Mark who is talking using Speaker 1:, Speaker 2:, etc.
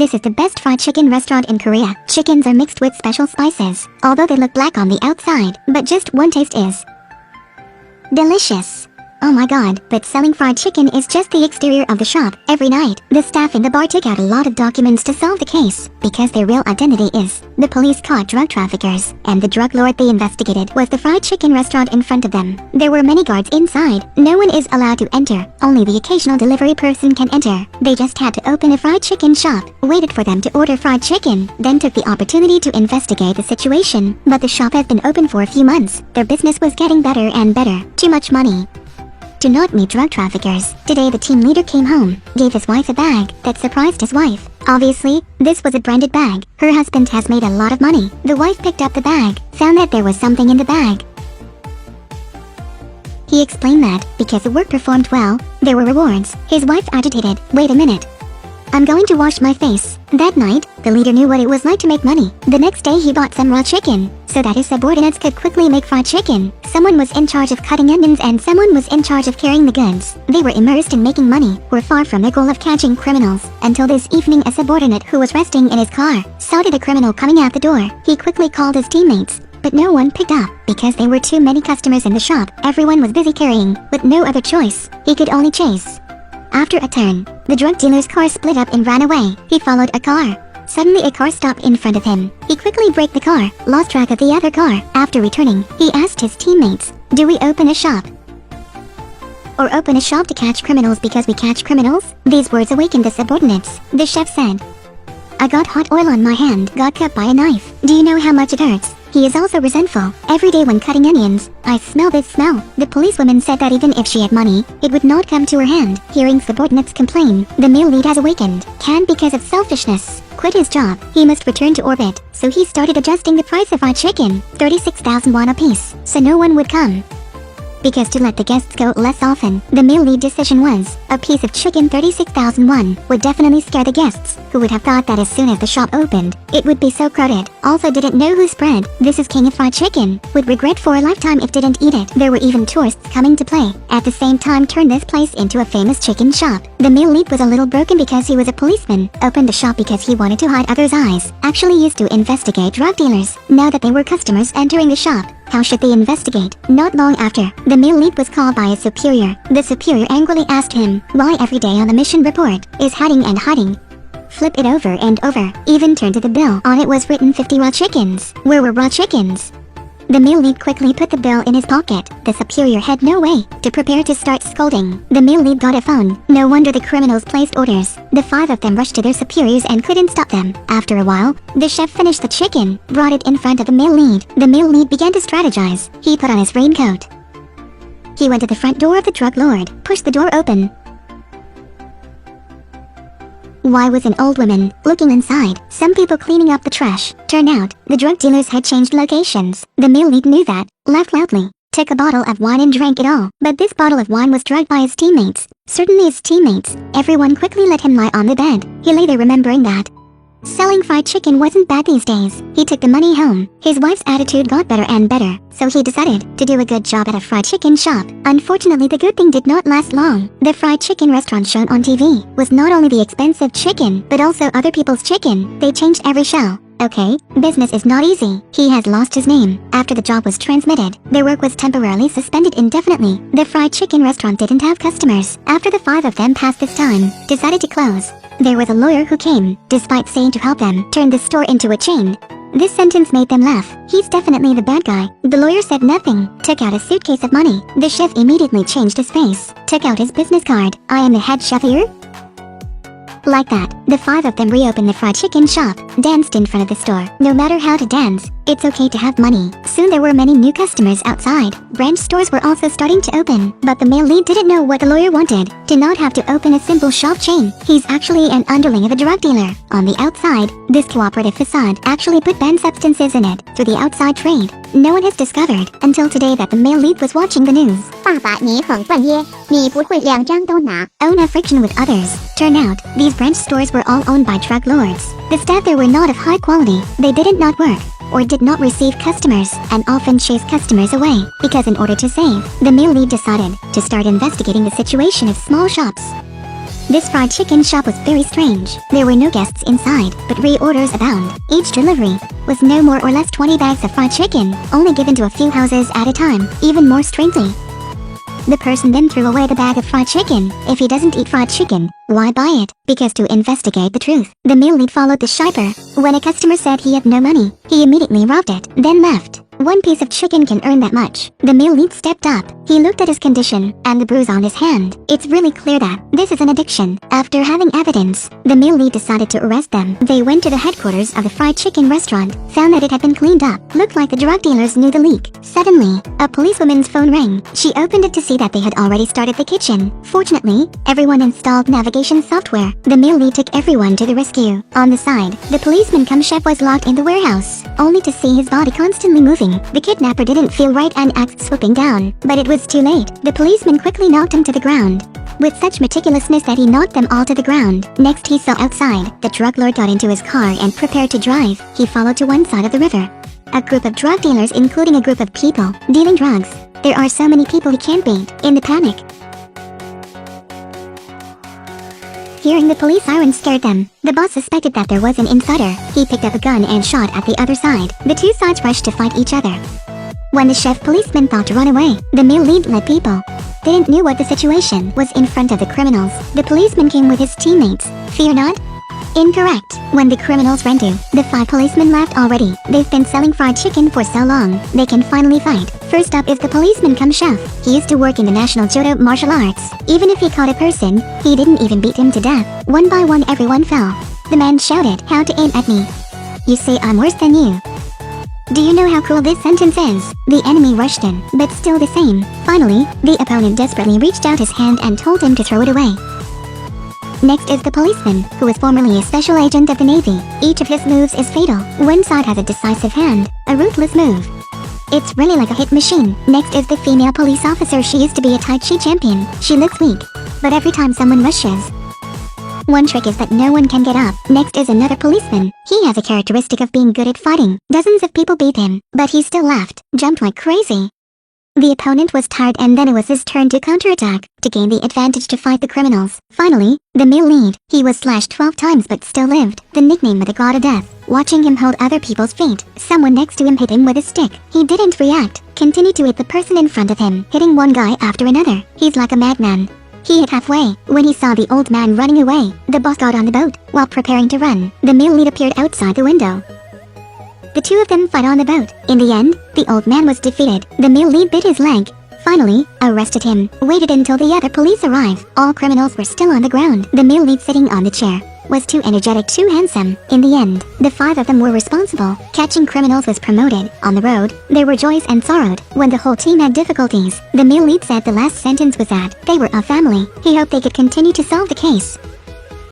Speaker 1: This is the best fried chicken restaurant in Korea. Chickens are mixed with special spices, although they look black on the outside, but just one taste is delicious. Oh my god, but selling fried chicken is just the exterior of the shop. Every night, the staff in the bar took out a lot of documents to solve the case, because their real identity is, the police caught drug traffickers, and the drug lord they investigated was the fried chicken restaurant in front of them. There were many guards inside. No one is allowed to enter. Only the occasional delivery person can enter. They just had to open a fried chicken shop, waited for them to order fried chicken, then took the opportunity to investigate the situation. But the shop has been open for a few months. Their business was getting better and better. Too much money to not meet drug traffickers. Today the team leader came home, gave his wife a bag that surprised his wife. Obviously, this was a branded bag. Her husband has made a lot of money. The wife picked up the bag, found that there was something in the bag. He explained that, because the work performed well, there were rewards. His wife agitated. Wait a minute. I'm going to wash my face. That night, the leader knew what it was like to make money. The next day he bought some raw chicken, so that his subordinates could quickly make fried chicken. Someone was in charge of cutting onions and someone was in charge of carrying the goods. They were immersed in making money, were far from the goal of catching criminals. Until this evening a subordinate who was resting in his car spotted a criminal coming out the door. He quickly called his teammates, but no one picked up. Because there were too many customers in the shop, everyone was busy carrying. With no other choice, he could only chase. After a turn, the drug dealer's car split up and ran away. He followed a car. Suddenly a car stopped in front of him. He quickly braked the car, lost track of the other car. After returning, he asked his teammates, "Do we open a shop? Or open a shop to catch criminals because we catch criminals?" These words awakened the subordinates. The chef said, "I got hot oil on my hand, got cut by a knife. Do you know how much it hurts?" He is also resentful. Every day when cutting onions, I smell this smell. The policewoman said that even if she had money, it would not come to her hand. Hearing subordinates complain, the male lead has awakened. Can, because of selfishness, quit his job. He must return to orbit. So he started adjusting the price of fried chicken, 36,000 won a piece, so no one would come. Because to let the guests go less often, the male lead decision was, a piece of chicken 36,000 won would definitely scare the guests, who would have thought that as soon as the shop opened, it would be so crowded. Also didn't know who spread, "This is king of fried chicken," would regret for a lifetime if didn't eat it. There were even tourists coming to play. At the same time turned this place into a famous chicken shop. The male lead was a little broken because he was a policeman, opened a shop because he wanted to hide others' eyes, actually used to investigate drug dealers. Now that they were customers entering the shop, how should they investigate? Not long after, the male lead was called by his superior. The superior angrily asked him, why every day on the mission report is hiding and hiding? Flip it over and over. Even turned to the bill. On it was written 50 raw chickens. Where were raw chickens? The male lead quickly put the bill in his pocket. The superior had no way to prepare to start scolding. The male lead got a phone. No wonder the criminals placed orders. The 5 of them rushed to their superiors and couldn't stop them. After a while, the chef finished the chicken, brought it in front of the male lead. The male lead began to strategize. He put on his raincoat. He went to the front door of the drug lord, pushed the door open. Why was an old woman looking inside? Some people cleaning up the trash. Turned out, the drug dealers had changed locations. The male lead knew that, laughed loudly, took a bottle of wine and drank it all. But this bottle of wine was drugged by his teammates. Certainly his teammates. Everyone quickly let him lie on the bed. He lay there remembering that selling fried chicken wasn't bad these days. He took the money home. His wife's attitude got better and better, so he decided to do a good job at a fried chicken shop. Unfortunately, the good thing did not last long. The fried chicken restaurant shown on TV was not only the expensive chicken, but also other people's chicken. They changed every shell. Okay, business is not easy. He has lost his name. After the job was transmitted, their work was temporarily suspended indefinitely. The fried chicken restaurant didn't have customers. After the 5 of them past this time, decided to close. There was a lawyer who came, despite saying to help them, turn the store into a chain. This sentence made them laugh. He's definitely the bad guy. The lawyer said nothing, took out a suitcase of money. The chef immediately changed his face, took out his business card. I am the head chef here? Like that, the 5 of them reopened the fried chicken shop, danced in front of the store. No matter how to dance, it's okay to have money. Soon there were many new customers outside. Branch stores were also starting to open, but the male lead didn't know what the lawyer wanted. Did not have to open a simple shop chain. He's actually an underling of a drug dealer. On the outside, this cooperative facade actually put banned substances in it through the outside trade. No one has discovered until today that the male lead was watching the news.
Speaker 2: 爸爸你很笨耶，你不会2张都拿。
Speaker 1: Own a friction with others. Turn out, these branch stores were all owned by drug lords. The staff there were not of high quality. They didn't not work, or did not receive customers, and often chased customers away. Because in order to save, the male lead decided to start investigating the situation of small shops. This fried chicken shop was very strange. There were no guests inside, but reorders abound. Each delivery was no more or less 20 bags of fried chicken, only given to a few houses at a time. Even more strangely, the person then threw away the bag of fried chicken. If he doesn't eat fried chicken, why buy it? Because to investigate the truth, the meal lead followed the shopper. When a customer said he had no money, he immediately robbed it, then left. One piece of chicken can earn that much. The meal lead stepped up. He looked at his condition and the bruise on his hand. It's really clear that this is an addiction. After having evidence, the meal lead decided to arrest them. They went to the headquarters of the fried chicken restaurant, found that it had been cleaned up. Looked like the drug dealers knew the leak. Suddenly, a policewoman's phone rang. She opened it to see that they had already started the kitchen. Fortunately, everyone installed navigation software. The meal lead took everyone to the rescue. On the side, the policeman cum chef was locked in the warehouse, only to see his body constantly moving. The kidnapper didn't feel right and axed swooping down, but it was too late. The policeman quickly knocked him to the ground, with such meticulousness that he knocked them all to the ground. Next he saw outside, the drug lord got into his car and prepared to drive. He followed to one side of the river. A group of drug dealers, including a group of people dealing drugs. There are so many people he can't beat. In the panic, hearing the police siren scared them. The boss suspected that there was an insider. He picked up a gun and shot at the other side. The two sides rushed to fight each other. When the chef policeman thought to run away, the meal lead led people didn't knew what the situation was in front of the criminals. The policeman came with his teammates. Fear not? Incorrect. When the criminals ran to, the 5 policemen laughed already. They've been selling fried chicken for so long, they can finally fight. First up is the policeman cum chef. He used to work in the National Judo martial arts. Even if he caught a person, he didn't even beat him to death. One by one everyone fell. The man shouted, "How to aim at me? You say I'm worse than you." Do you know how cruel this sentence is? The enemy rushed in, but still the same. Finally, the opponent desperately reached out his hand and told him to throw it away. Next is the policeman, who is formerly a special agent of the Navy. Each of his moves is fatal. One side has a decisive hand, a ruthless move. It's really like a hit machine. Next is the female police officer. She used to be a Tai Chi champion. She looks weak, but every time someone rushes, one trick is that no one can get up. Next is another policeman. He has a characteristic of being good at fighting. Dozens of people beat him, but he still laughed, jumped like crazy. The opponent was tired and then it was his turn to counterattack, to gain the advantage to fight the criminals. Finally, the meal lead. He was slashed 12 times but still lived. The nickname of the God of Death. Watching him hold other people's feet, someone next to him hit him with a stick. He didn't react, continued to hit the person in front of him, hitting one guy after another. He's like a madman. He hit halfway. When he saw the old man running away, the boss got on the boat. While preparing to run, the meal lead appeared outside the window. The two of them fight on the boat. In the end, the old man was defeated. The meal lead bit his leg. Finally, arrested him. Waited until the other police arrived. All criminals were still on the ground. The meal lead sitting on the chair was too energetic, too handsome. In the end, the 5 of them were responsible. Catching criminals was promoted. On the road, there were joys and sorrows. When the whole team had difficulties, the meal lead said the last sentence was that they were a family. He hoped they could continue to solve the case.